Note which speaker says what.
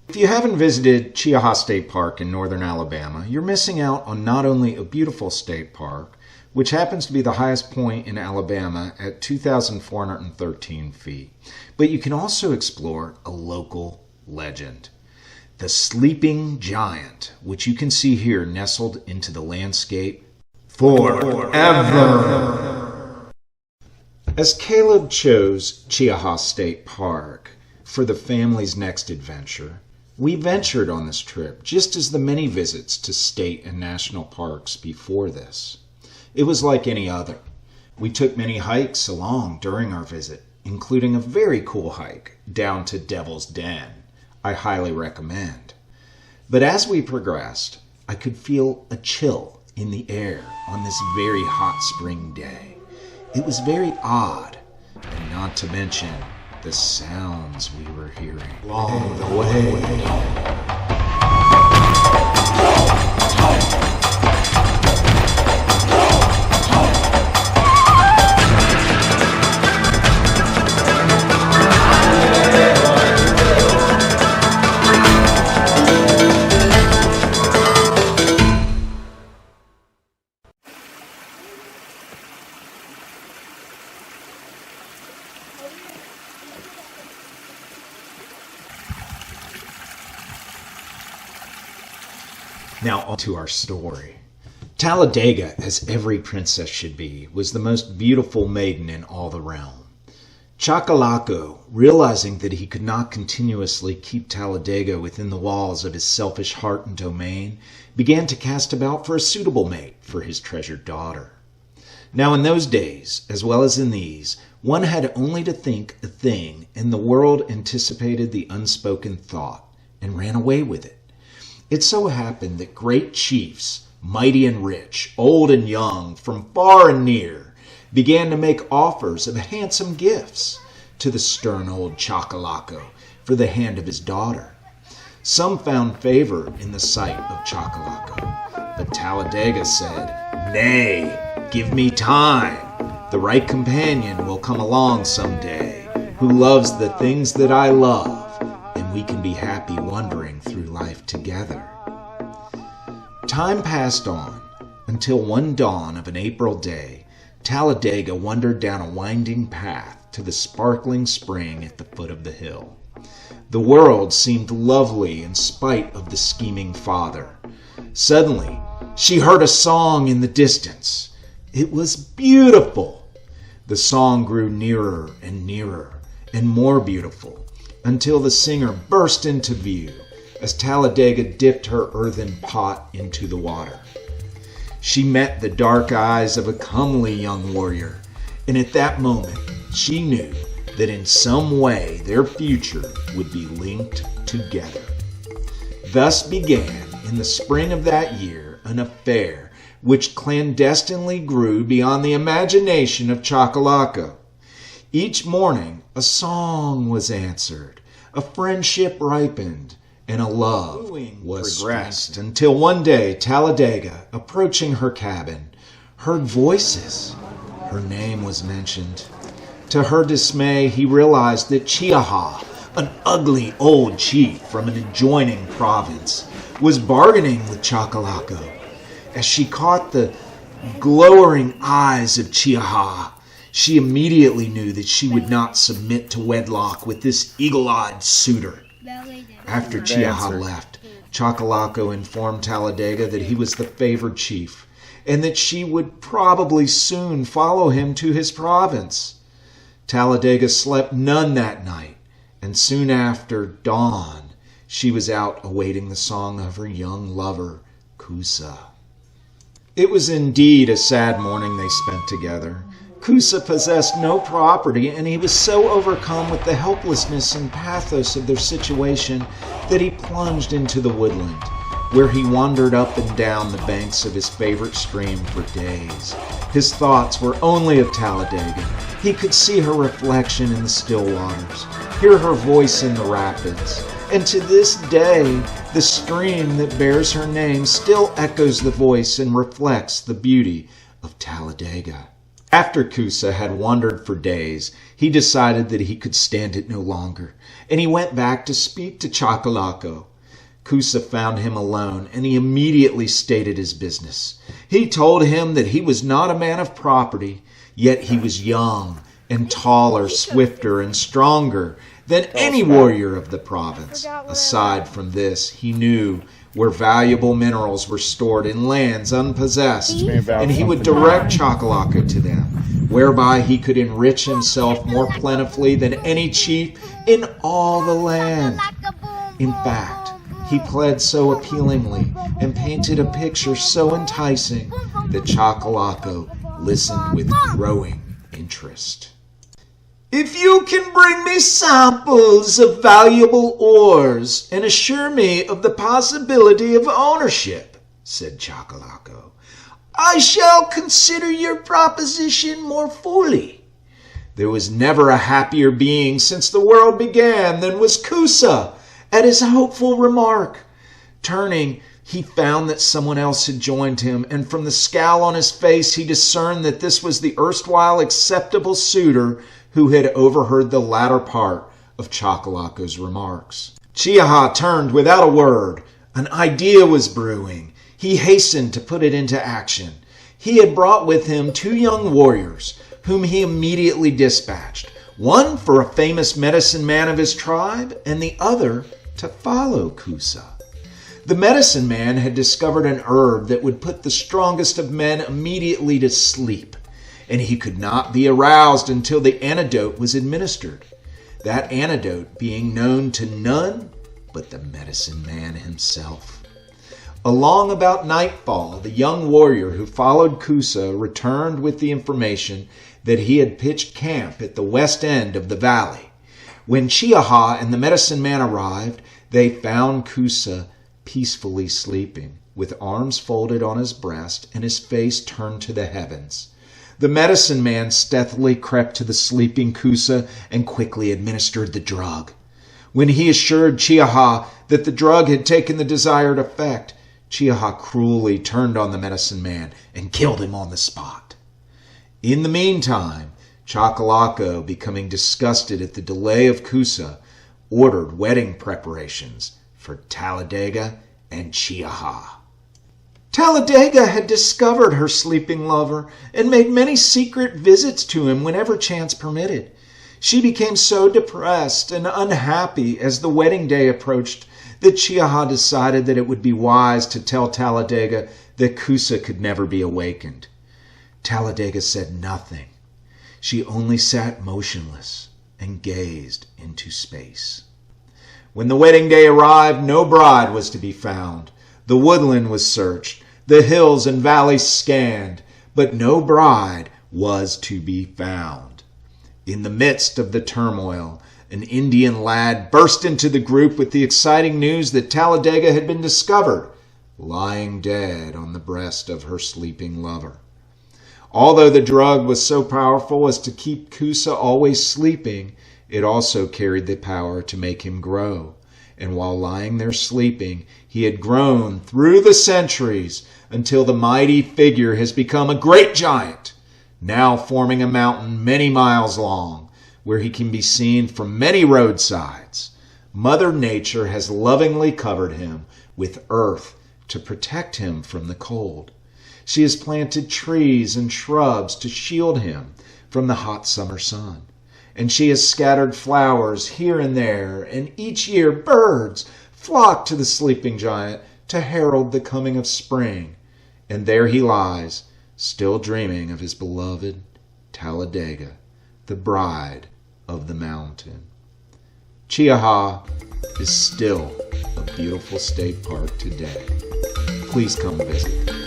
Speaker 1: If you haven't visited Cheaha State Park in northern Alabama, you're missing out on not only a beautiful state park, which happens to be the highest point in Alabama at 2,413 feet, but you can also explore a local legend. The sleeping giant, which you can see here nestled into the landscape forever. As Caleb chose Cheaha State Park for the family's next adventure, we ventured on this trip just as the many visits to state and national parks before this. It was like any other. We took many hikes along during our visit, including a very cool hike down to Devil's Den. I highly recommend. But as we progressed, I could feel a chill in the air on this very hot spring day. It was very odd, and not to mention the sounds we were hearing along the way. Now on to our story. Talladega, as every princess should be, was the most beautiful maiden in all the realm. Choccolocco, realizing that he could not continuously keep Talladega within the walls of his selfish heart and domain, began to cast about for a suitable mate for his treasured daughter. Now in those days, as well as in these, one had only to think a thing, and the world anticipated the unspoken thought, and ran away with it. It so happened that great chiefs, mighty and rich, old and young, from far and near, began to make offers of handsome gifts to the stern old Choccolocco for the hand of his daughter. Some found favor in the sight of Choccolocco, but Talladega said, "Nay, give me time. The right companion will come along someday, who loves the things that I love, and we can be happy wandering through life together." Time passed on until one dawn of an April day, Talladega wandered down a winding path to the sparkling spring at the foot of the hill. The world seemed lovely in spite of the scheming father. Suddenly, she heard a song in the distance. It was beautiful. The song grew nearer and more beautiful, until the singer burst into view as Talladega dipped her earthen pot into the water. She met the dark eyes of a comely young warrior, and at that moment she knew that in some way their future would be linked together. Thus began, in the spring of that year, an affair which clandestinely grew beyond the imagination of Choccolocco. Each morning a song was answered, a friendship ripened, and a love was progressed, until one day Talladega, approaching her cabin, heard voices. Her name was mentioned. To her dismay, he realized that Cheaha, an ugly old chief from an adjoining province, was bargaining with Choccolocco. As she caught the glowering eyes of Cheaha, she immediately knew that she would not submit to wedlock with this eagle-eyed suitor. After Cheaha left, Choccolocco informed Talladega that he was the favored chief, and that she would probably soon follow him to his province. Talladega slept none that night, and soon after dawn, she was out awaiting the song of her young lover, Coosa. It was indeed a sad morning they spent together. Coosa possessed no property, and he was so overcome with the helplessness and pathos of their situation that he plunged into the woodland, where he wandered up and down the banks of his favorite stream for days. His thoughts were only of Talladega. He could see her reflection in the still waters, hear her voice in the rapids, and to this day, the stream that bears her name still echoes the voice and reflects the beauty of Talladega. After Coosa had wandered for days, he decided that he could stand it no longer, and he went back to speak to Choccolocco. Coosa found him alone, and he immediately stated his business. He told him that he was not a man of property, yet he was young and taller, swifter, and stronger than any warrior of the province. Aside from this, he knew where valuable minerals were stored in lands unpossessed, and he would direct Choccolocco to them, whereby he could enrich himself more plentifully than any chief in all the land. In fact, he pled so appealingly and painted a picture so enticing that Choccolocco listened with growing interest. "If you can bring me samples of valuable ores and assure me of the possibility of ownership," said Choccolocco, "I shall consider your proposition more fully." There was never a happier being since the world began than was Coosa at his hopeful remark. Turning, he found that someone else had joined him, and from the scowl on his face he discerned that this was the erstwhile acceptable suitor who had overheard the latter part of Choccolocco's remarks. Cheaha turned without a word. An idea was brewing. He hastened to put it into action. He had brought with him 2 young warriors, whom he immediately dispatched, one for a famous medicine man of his tribe, and the other to follow Coosa. The medicine man had discovered an herb that would put the strongest of men immediately to sleep, and he could not be aroused until the antidote was administered, that antidote being known to none but the medicine man himself. Along about nightfall, the young warrior who followed Coosa returned with the information that he had pitched camp at the west end of the valley. When Cheaha and the medicine man arrived, they found Coosa peacefully sleeping, with arms folded on his breast and his face turned to the heavens. The medicine man stealthily crept to the sleeping Coosa and quickly administered the drug. When he assured Cheaha that the drug had taken the desired effect, Cheaha cruelly turned on the medicine man and killed him on the spot. In the meantime, Choccolocco, becoming disgusted at the delay of Coosa, ordered wedding preparations for Talladega and Cheaha. Talladega had discovered her sleeping lover and made many secret visits to him whenever chance permitted. She became so depressed and unhappy as the wedding day approached that Cheaha decided that it would be wise to tell Talladega that Coosa could never be awakened. Talladega said nothing. She only sat motionless and gazed into space. When the wedding day arrived, no bride was to be found. The woodland was searched, the hills and valleys scanned, but no bride was to be found. In the midst of the turmoil, an Indian lad burst into the group with the exciting news that Talladega had been discovered, lying dead on the breast of her sleeping lover. Although the drug was so powerful as to keep Coosa always sleeping, it also carried the power to make him grow. And while lying there sleeping, he had grown through the centuries until the mighty figure has become a great giant, now forming a mountain many miles long, where he can be seen from many roadsides. Mother Nature has lovingly covered him with earth to protect him from the cold. She has planted trees and shrubs to shield him from the hot summer sun. And she has scattered flowers here and there, and each year birds flock to the sleeping giant to herald the coming of spring. And there he lies, still dreaming of his beloved Talladega, the bride of the mountain. Cheaha is still a beautiful state park today. Please come visit.